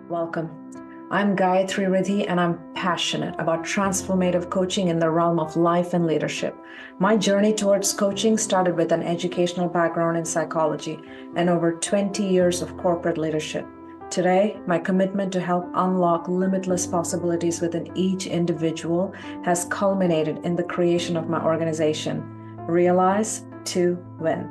Welcome. I'm Gayathri and I'm passionate about transformative coaching in the realm of life and leadership. My journey towards coaching started with an educational background in psychology and over 20 years of corporate leadership. Today, my commitment to help unlock limitless possibilities within each individual has culminated in the creation of my organization, Realize to Win.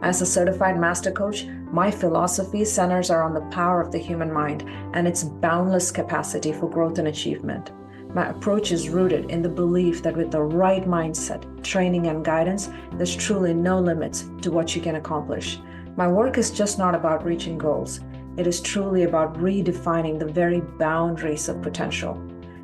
As a certified master coach, my philosophy centers around the power of the human mind and its boundless capacity for growth and achievement. My approach is rooted in the belief that with the right mindset, training, and guidance, there's truly no limits to what you can accomplish. My work is just not about reaching goals. It is truly about redefining the very boundaries of potential.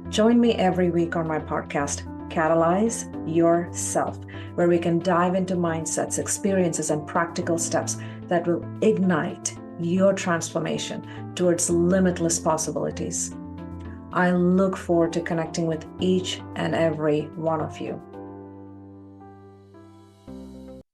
Join me every week on my podcast, Catalyze Your Self, where we can dive into mindsets, experiences, and practical steps that will ignite your transformation towards limitless possibilities. I look forward to connecting with each and every one of you.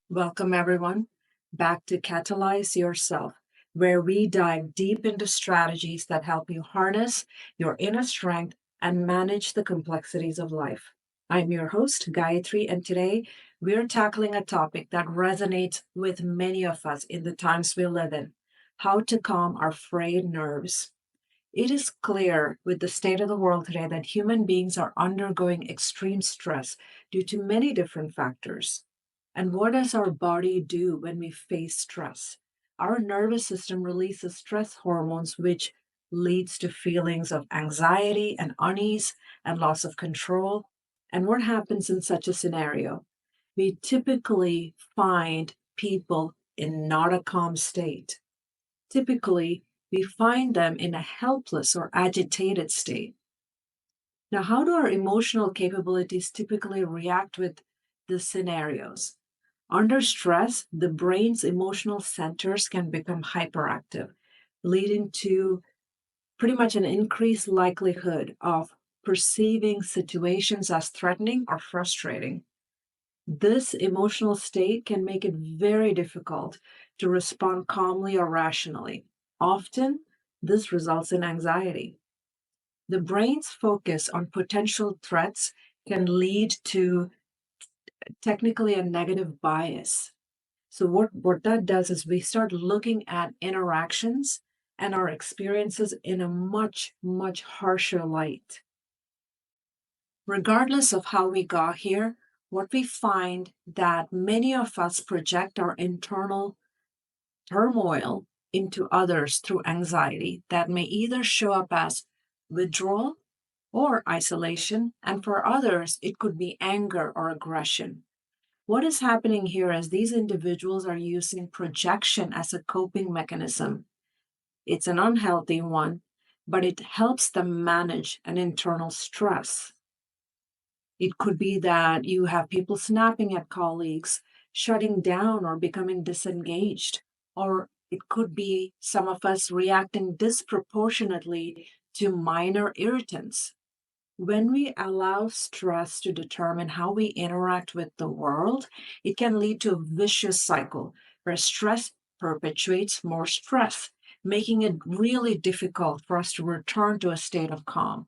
Welcome, everyone, back to Catalyze Yourself, where we dive deep into strategies that help you harness your inner strength and manage the complexities of life. I'm your host, Gayathri, and today we're tackling a topic that resonates with many of us in the times we live in: how to calm our frayed nerves. It is clear with the state of the world today that human beings are undergoing extreme stress due to many different factors. And what does our body do when we face stress? Our nervous system releases stress hormones, which leads to feelings of anxiety and unease and loss of control. And what happens in such a scenario? We typically find people in not a calm state. Typically, we find them in a helpless or agitated state. Now, how do our emotional capabilities typically react with these scenarios? Under stress, the brain's emotional centers can become hyperactive, leading to pretty much an increased likelihood of perceiving situations as threatening or frustrating. This emotional state can make it very difficult to respond calmly or rationally. Often, this results in anxiety. The brain's focus on potential threats can lead to technically a negative bias. So, what that does is we start looking at interactions and our experiences in a much, much harsher light. Regardless of how we got here, what we find that many of us project our internal turmoil into others through anxiety that may either show up as withdrawal or isolation, and for others, it could be anger or aggression. What is happening here is these individuals are using projection as a coping mechanism. It's an unhealthy one, but it helps them manage an internal stress. It could be that you have people snapping at colleagues, shutting down or becoming disengaged. Or it could be some of us reacting disproportionately to minor irritants. When we allow stress to determine how we interact with the world, it can lead to a vicious cycle where stress perpetuates more stress, making it really difficult for us to return to a state of calm.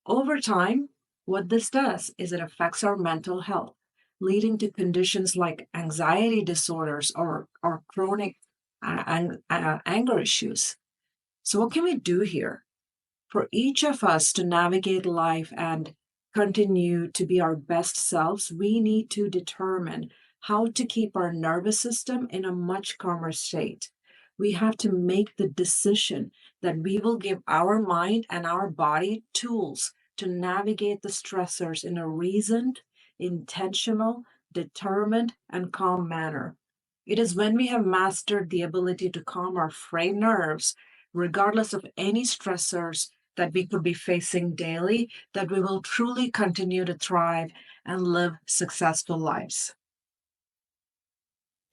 Over time, what this does is it affects our mental health, leading to conditions like anxiety disorders or chronic anger issues. So, what can we do here? For each of us to navigate life and continue to be our best selves, we need to determine how to keep our nervous system in a much calmer state. We have to make the decision that we will give our mind and our body tools to navigate the stressors in a reasoned, intentional, determined, and calm manner. It is when we have mastered the ability to calm our frayed nerves, regardless of any stressors that we could be facing daily, that we will truly continue to thrive and live successful lives.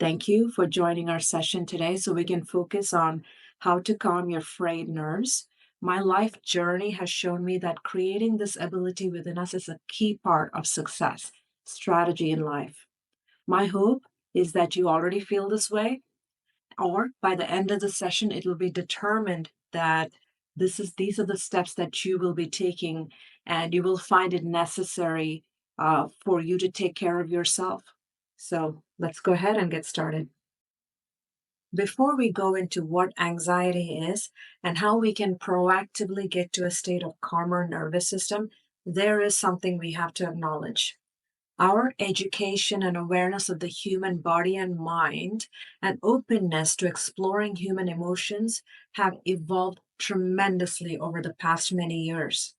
Thank you for joining our session today so we can focus on how to calm your frayed nerves. My life journey has shown me that creating this ability within us is a key part of success strategy in life. My hope is that you already feel this way, or by the end of the session, it will be determined that these are the steps that you will be taking, and you will find it necessary for you to take care of yourself. So let's go ahead and get started. Before we go into what anxiety is and how we can proactively get to a state of calmer nervous system, there is something we have to acknowledge. Our education and awareness of the human body and mind and openness to exploring human emotions have evolved tremendously over the past many years.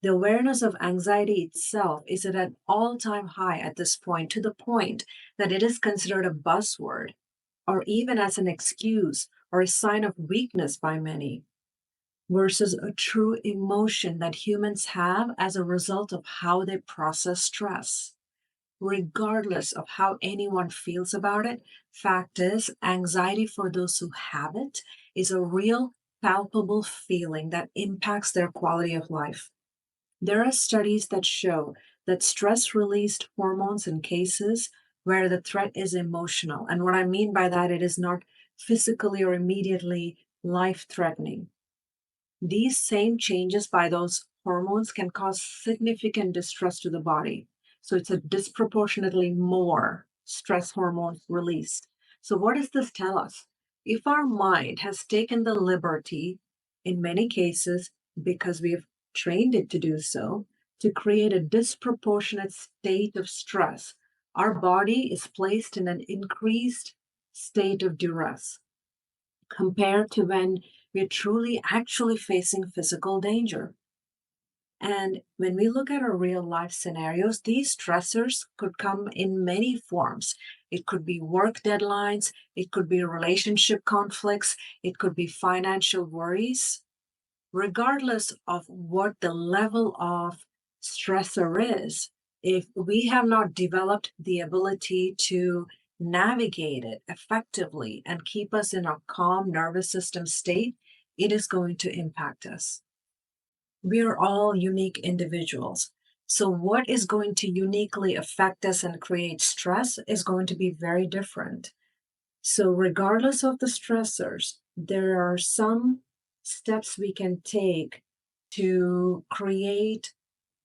The awareness of anxiety itself is at an all time high at this point, to the point that it is considered a buzzword or even as an excuse or a sign of weakness by many, versus a true emotion that humans have as a result of how they process stress. Regardless of how anyone feels about it, fact is, anxiety for those who have it is a real, palpable feeling that impacts their quality of life. There are studies that show that stress released hormones in cases where the threat is emotional. And what I mean by that, it is not physically or immediately life threatening. These same changes by those hormones can cause significant distress to the body. So it's a disproportionately more stress hormones released. So, what does this tell us? If our mind has taken the liberty, in many cases, because we've trained it to do so, to create a disproportionate state of stress, our body is placed in an increased state of duress compared to when we're truly actually facing physical danger. And when we look at our real life scenarios, these stressors could come in many forms. It could be work deadlines, it could be relationship conflicts, it could be financial worries. Regardless of what the level of stressor is, if we have not developed the ability to navigate it effectively and keep us in a calm nervous system state, it is going to impact us. We are all unique individuals. So, what is going to uniquely affect us and create stress is going to be very different. So, regardless of the stressors, there are some steps we can take to create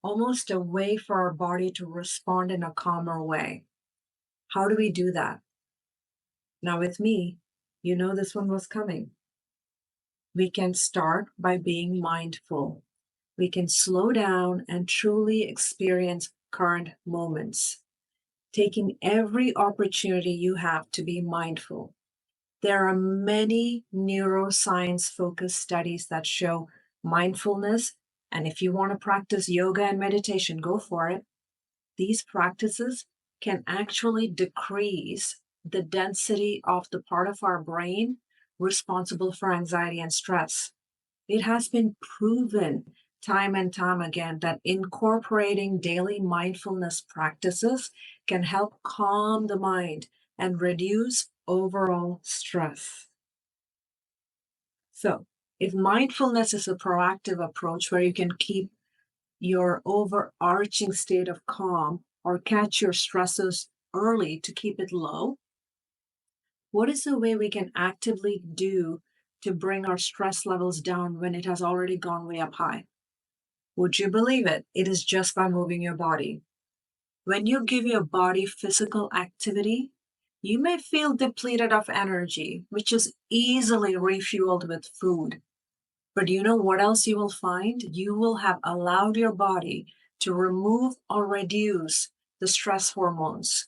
almost a way for our body to respond in a calmer way. How do we do that? Now, with me, you know this one was coming. We can start by being mindful. We can slow down and truly experience current moments, taking every opportunity you have to be mindful. There are many neuroscience focused studies that show mindfulness. And if you want to practice yoga and meditation, go for it. These practices can actually decrease the density of the part of our brain responsible for anxiety and stress. It has been proven time and time again that incorporating daily mindfulness practices can help calm the mind and reduce overall stress. So, if mindfulness is a proactive approach where you can keep your overarching state of calm or catch your stresses early to keep it low, what is the way we can actively do to bring our stress levels down when it has already gone way up high? Would you believe it? It is just by moving your body. When you give your body physical activity, you may feel depleted of energy, which is easily refueled with food. But you know what else you will find? You will have allowed your body to remove or reduce the stress hormones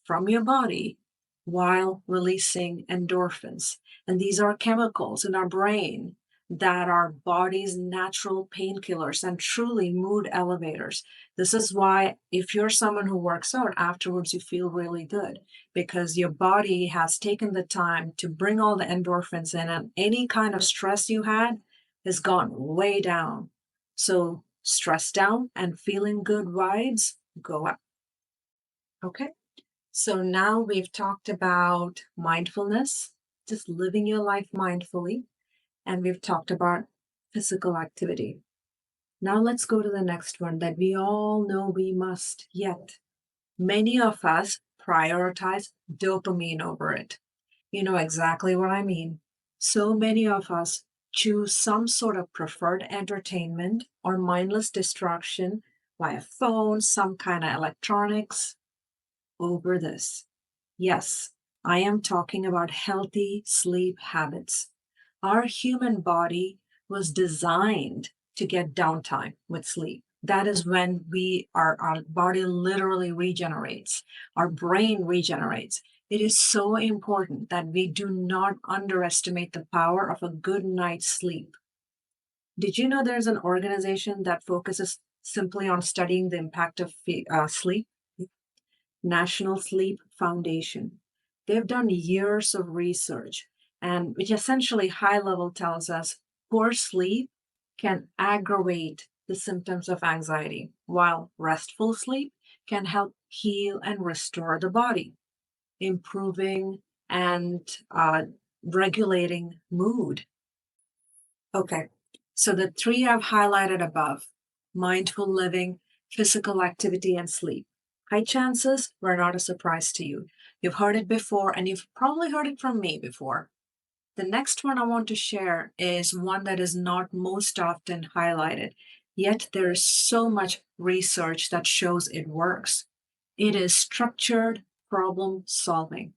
from your body while releasing endorphins. And these are chemicals in our brain that are body's natural painkillers and truly mood elevators. This is why, if you're someone who works out, afterwards you feel really good because your body has taken the time to bring all the endorphins in, and any kind of stress you had has gone way down. So, stress down and feeling good vibes go up. Okay. So now we've talked about mindfulness, just living your life mindfully, and we've talked about physical activity. Now let's go to the next one that we all know we must, yet many of us prioritize dopamine over it. You know exactly what I mean. So many of us choose some sort of preferred entertainment or mindless distraction via phone, some kind of electronics over this. Yes, I am talking about healthy sleep habits. Our human body was designed to get downtime with sleep. That is when our body literally regenerates, our brain regenerates. It is so important that we do not underestimate the power of a good night's sleep. Did you know there's an organization that focuses simply on studying the impact of sleep? National Sleep Foundation. They've done years of research, and which essentially high level tells us poor sleep can aggravate the symptoms of anxiety, while restful sleep can help heal and restore the body, improving and regulating mood. Okay, so the three I've highlighted above: mindful living, physical activity, and sleep. High chances were not a surprise to you. You've heard it before, and you've probably heard it from me before. The next one I want to share is one that is not most often highlighted, yet there is so much research that shows it works. It is structured problem solving.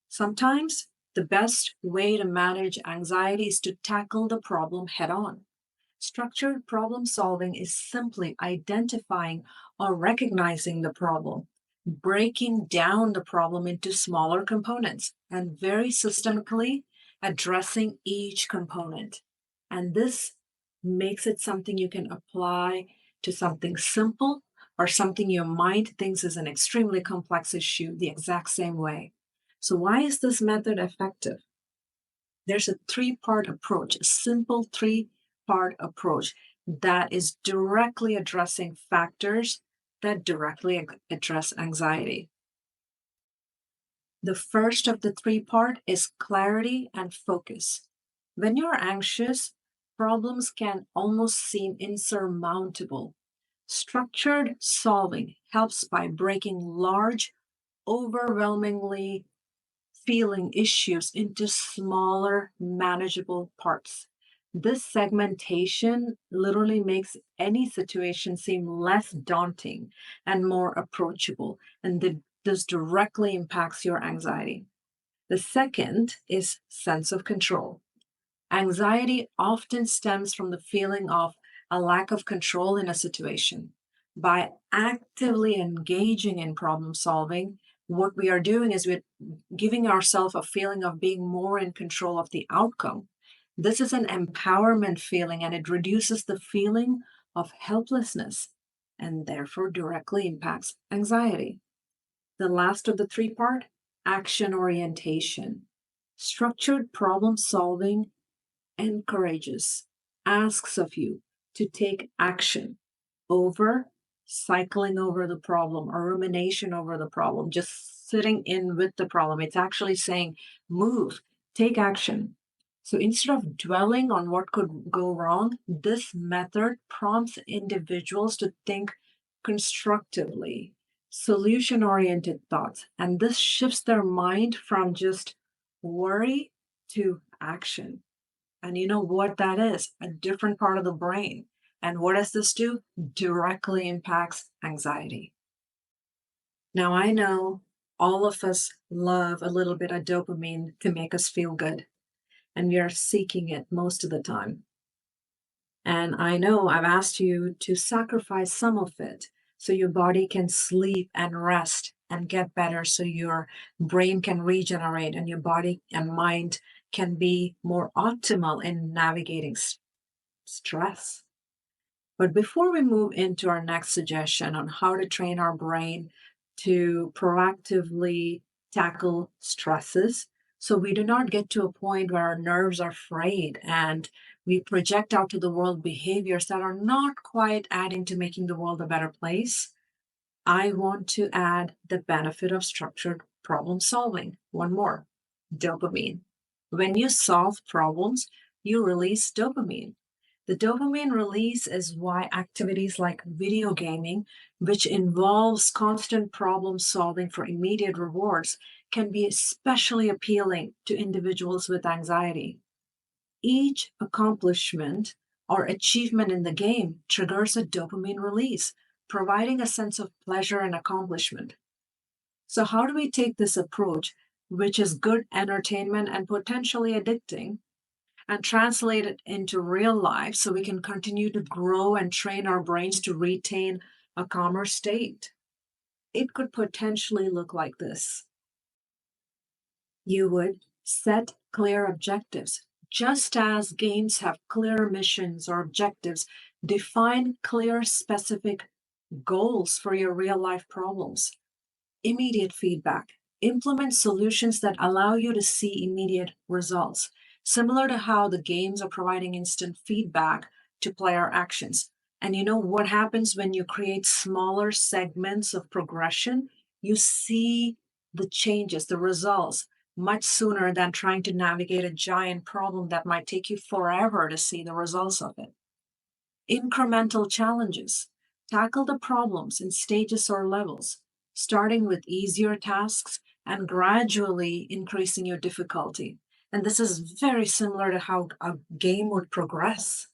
Sometimes the best way to manage anxiety is to tackle the problem head on. Structured problem solving is simply identifying or recognizing the problem, breaking down the problem into smaller components, and very systemically addressing each component. And this makes it something you can apply to something simple or something your mind thinks is an extremely complex issue the exact same way. So, why is this method effective? There's a three-part approach, a simple three-part approach that is directly addressing factors that directly address anxiety. The first of the three-part is clarity and focus. When you're anxious, problems can almost seem insurmountable. Structured solving helps by breaking large, overwhelmingly feeling issues into smaller, manageable parts. This segmentation literally makes any situation seem less daunting and more approachable, and this directly impacts your anxiety. The second is sense of control. Anxiety often stems from the feeling of a lack of control in a situation. By actively engaging in problem solving, what we are doing is we're giving ourselves a feeling of being more in control of the outcome. This is an empowerment feeling, and it reduces the feeling of helplessness and therefore directly impacts anxiety. The last of the three part: action orientation. Structured problem solving encourages, asks of you to take action over cycling over the problem or rumination over the problem, just sitting in with the problem. It's actually saying, move, take action. So instead of dwelling on what could go wrong, this method prompts individuals to think constructively, solution oriented thoughts. And this shifts their mind from just worry to action. And you know what that is? A different part of the brain. And what does this do? Directly impacts anxiety. Now, I know all of us love a little bit of dopamine to make us feel good, and we are seeking it most of the time. And I know I've asked you to sacrifice some of it so your body can sleep and rest and get better, so your brain can regenerate and your body and mind can be more optimal in navigating stress. But before we move into our next suggestion on how to train our brain to proactively tackle stresses, so we do not get to a point where our nerves are frayed and we project out to the world behaviors that are not quite adding to making the world a better place, I want to add the benefit of structured problem solving. One more: dopamine. When you solve problems, you release dopamine. The dopamine release is why activities like video gaming, which involves constant problem solving for immediate rewards, can be especially appealing to individuals with anxiety. Each accomplishment or achievement in the game triggers a dopamine release, providing a sense of pleasure and accomplishment. So, how do we take this approach, which is good entertainment and potentially addicting, and translate it into real life so we can continue to grow and train our brains to retain a calmer state? It could potentially look like this. You would set clear objectives. Just as games have clear missions or objectives, define clear, specific goals for your real life problems. Immediate feedback. Implement solutions that allow you to see immediate results, similar to how the games are providing instant feedback to player actions. And you know what happens when you create smaller segments of progression? You see the changes, the results, much sooner than trying to navigate a giant problem that might take you forever to see the results of it. Incremental challenges. Tackle the problems in stages or levels, starting with easier tasks and gradually increasing your difficulty. And this is very similar to how a game would progress.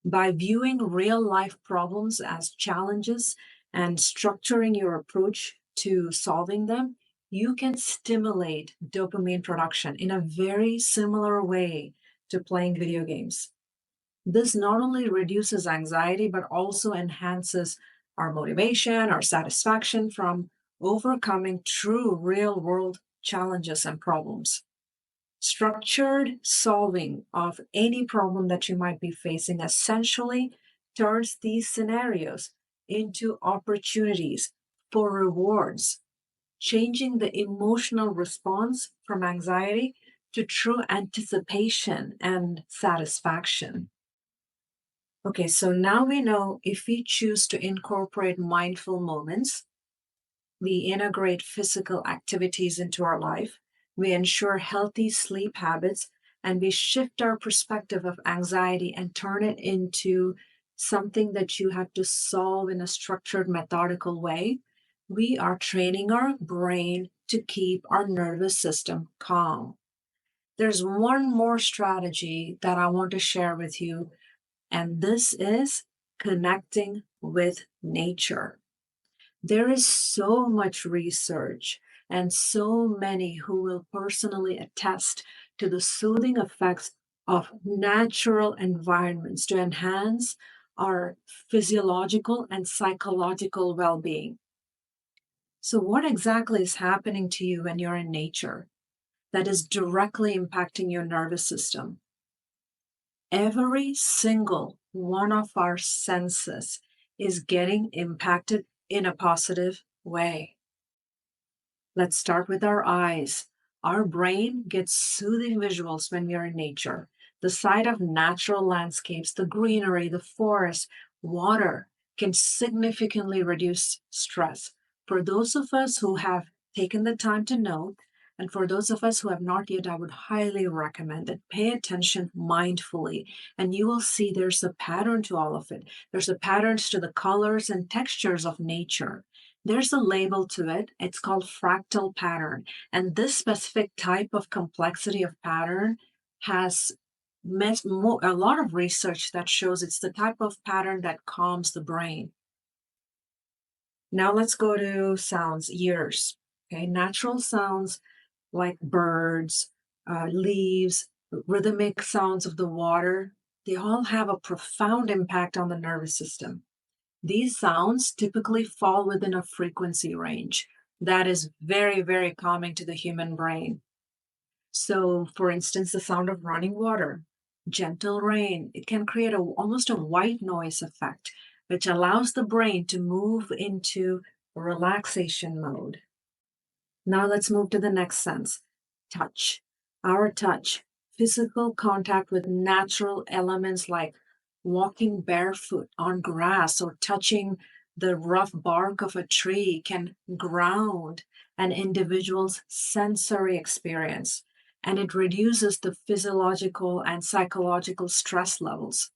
By viewing real life problems as challenges and structuring your approach to solving them, you can stimulate dopamine production in a very similar way to playing video games. This not only reduces anxiety, but also enhances our motivation, our satisfaction from overcoming true real world challenges and problems. Structured solving of any problem that you might be facing essentially turns these scenarios into opportunities for rewards, changing the emotional response from anxiety to true anticipation and satisfaction. Okay, so now we know if we choose to incorporate mindful moments, we integrate physical activities into our life, we ensure healthy sleep habits, and we shift our perspective of anxiety and turn it into something that you have to solve in a structured, methodical way. We are training our brain to keep our nervous system calm. There's one more strategy that I want to share with you, and this is connecting with nature. There is so much research and so many who will personally attest to the soothing effects of natural environments to enhance our physiological and psychological well being. So, what exactly is happening to you when you're in nature that is directly impacting your nervous system? Every single one of our senses is getting impacted in a positive way. Let's start with our eyes. Our brain gets soothing visuals when we are in nature. The sight of natural landscapes, the greenery, the forest, water can significantly reduce stress. For those of us who have taken the time to note, and for those of us who have not yet, I would highly recommend it. Pay attention mindfully, and you will see there's a pattern to all of it. There's a patterns to the colors and textures of nature. There's a label to it. It's called fractal pattern. And this specific type of complexity of pattern has a lot of research that shows it's the type of pattern that calms the brain. Now let's go to sounds, ears. Okay, natural sounds like birds, leaves, rhythmic sounds of the water, they all have a profound impact on the nervous system. These sounds typically fall within a frequency range that is very, very calming to the human brain. So, for instance, the sound of running water, gentle rain, it can create almost a white noise effect, which allows the brain to move into relaxation mode. Now let's move to the next sense, touch. Our touch, physical contact with natural elements like walking barefoot on grass or touching the rough bark of a tree can ground an individual's sensory experience, and it reduces the physiological and psychological stress levels.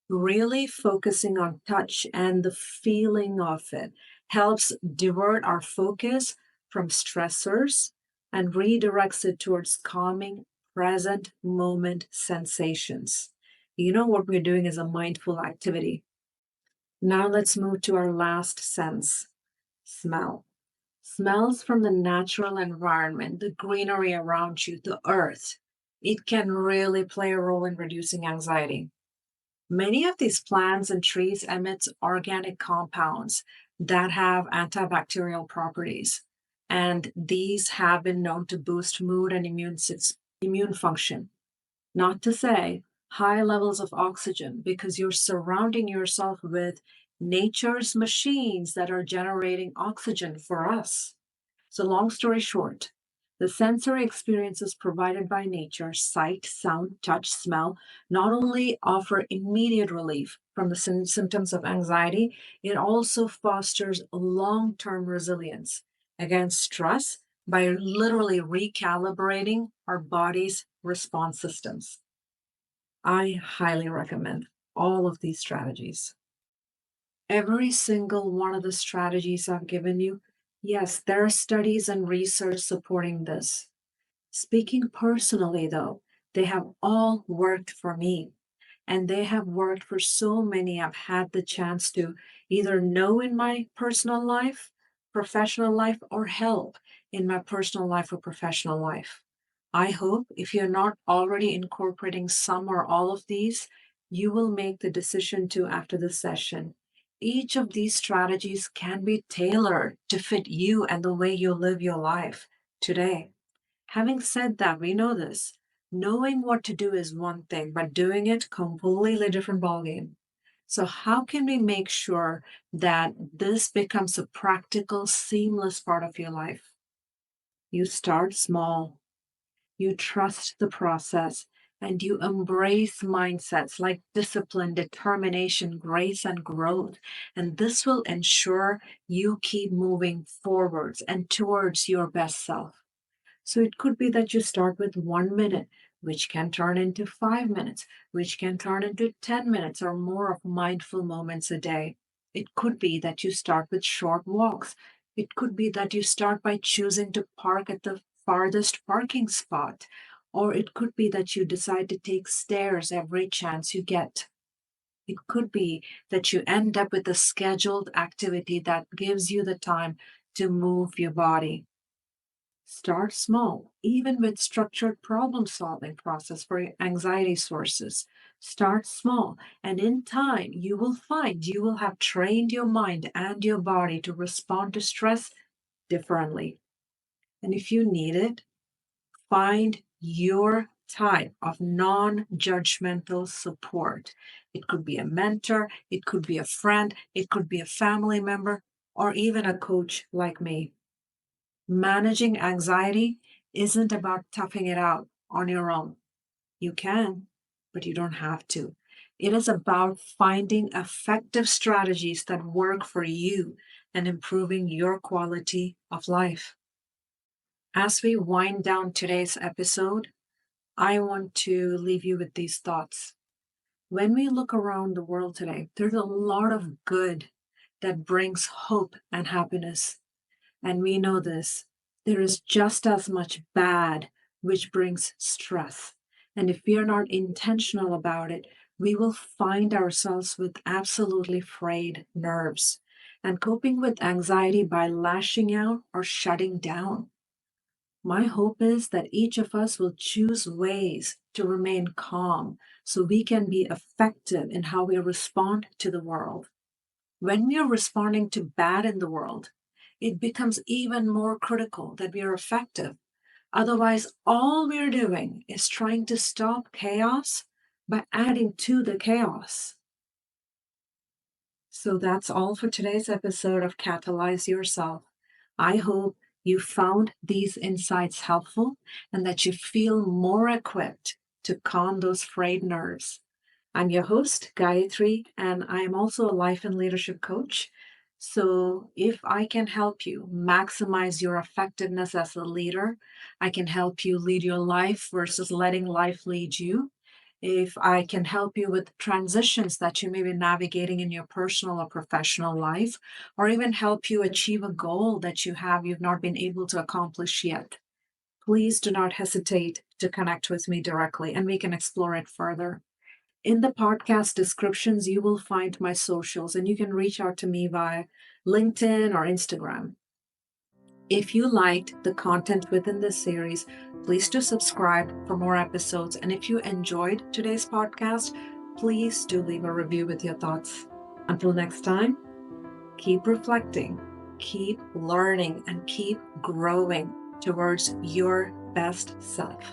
Really focusing on touch and the feeling of it helps divert our focus from stressors and redirects it towards calming present moment sensations. You know what we're doing is a mindful activity. Now let's move to our last sense, smell. Smells from the natural environment, the greenery around you, the earth. It can really play a role in reducing anxiety. Many of these plants and trees emit organic compounds that have antibacterial properties, and these have been known to boost mood and immune function. Not to say high levels of oxygen, because you're surrounding yourself with nature's machines that are generating oxygen for us. So, long story short, the sensory experiences provided by nature, sight, sound, touch, smell, not only offer immediate relief from the symptoms of anxiety, it also fosters long term resilience against stress by literally recalibrating our body's response systems. I highly recommend all of these strategies. Every single one of the strategies I've given you, yes, there are studies and research supporting this. Speaking personally, though, they have all worked for me. And they have worked for so many I've had the chance to either know in my personal life, professional life, or help in my personal life or professional life. I hope if you're not already incorporating some or all of these, you will make the decision to after the session. Each of these strategies can be tailored to fit you and the way you live your life today. Having said that, we know this. Knowing what to do is one thing, but doing it completely different ballgame. So how can we make sure that this becomes a practical, seamless part of your life? You start small, you trust the process, and you embrace mindsets like discipline, determination, grace, and growth. And this will ensure you keep moving forwards and towards your best self. So it could be that you start with 1 minute, which can turn into 5 minutes, which can turn into 10 minutes or more of mindful moments a day. It could be that you start with short walks. It could be that you start by choosing to park at the farthest parking spot. Or it could be that you decide to take stairs every chance you get. It could be that you end up with a scheduled activity that gives you the time to move your body. Start small, even with structured problem solving process for your anxiety sources. Start small, and in time, you will find you will have trained your mind and your body to respond to stress differently. And if you need it, find your type of non judgmental support. It could be a mentor, it could be a friend, it could be a family member, or even a coach like me. Managing anxiety isn't about toughing it out on your own. You can, but you don't have to. It is about finding effective strategies that work for you and improving your quality of life. As we wind down today's episode, I want to leave you with these thoughts. When we look around the world today, there's a lot of good that brings hope and happiness. And we know this. There is just as much bad, which brings stress. And if we are not intentional about it, we will find ourselves with absolutely frayed nerves and coping with anxiety by lashing out or shutting down. My hope is that each of us will choose ways to remain calm so we can be effective in how we respond to the world. When we are responding to bad in the world, it becomes even more critical that we are effective. Otherwise, all we're doing is trying to stop chaos by adding to the chaos. So that's all for today's episode of Catalyze Yourself. I hope you found these insights helpful and that you feel more equipped to calm those frayed nerves. I'm your host, Gayathri, and I am also a life and leadership coach. So, if I can help you maximize your effectiveness as a leader, I can help you lead your life versus letting life lead you. If I can help you with transitions that you may be navigating in your personal or professional life, or even help you achieve a goal that you've not been able to accomplish yet, please do not hesitate to connect with me directly and we can explore it further. In the podcast descriptions, you will find my socials and you can reach out to me via LinkedIn or Instagram. If you liked the content within this series, please do subscribe for more episodes. And if you enjoyed today's podcast, please do leave a review with your thoughts. Until next time, keep reflecting, keep learning, and keep growing towards your best self.